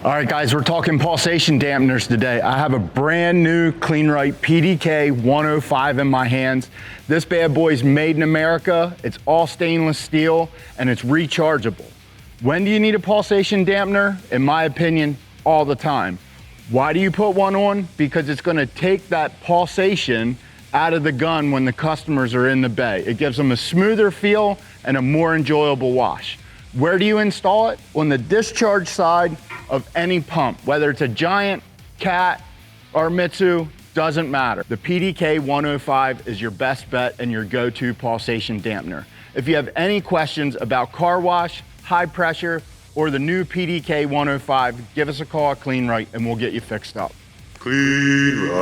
All right, guys, we're talking pulsation dampeners today. I have a brand new Kleen-Rite PDK105 in my hands. This bad boy's made in America. It's all stainless steel and it's rechargeable. When do you need a pulsation dampener? In my opinion, all the time. Why do you put one on? Because it's gonna take that pulsation out of the gun when the customers are in the bay. It gives them a smoother feel and a more enjoyable wash. Where do you install it? On the discharge side of any pump, whether it's a Giant, Cat, or Mitsu, doesn't matter. The PDK105 is your best bet and your go-to pulsation dampener. If you have any questions about car wash, high pressure, or the new PDK105, give us a call at Kleen-Rite and we'll get you fixed up. Kleen-Rite.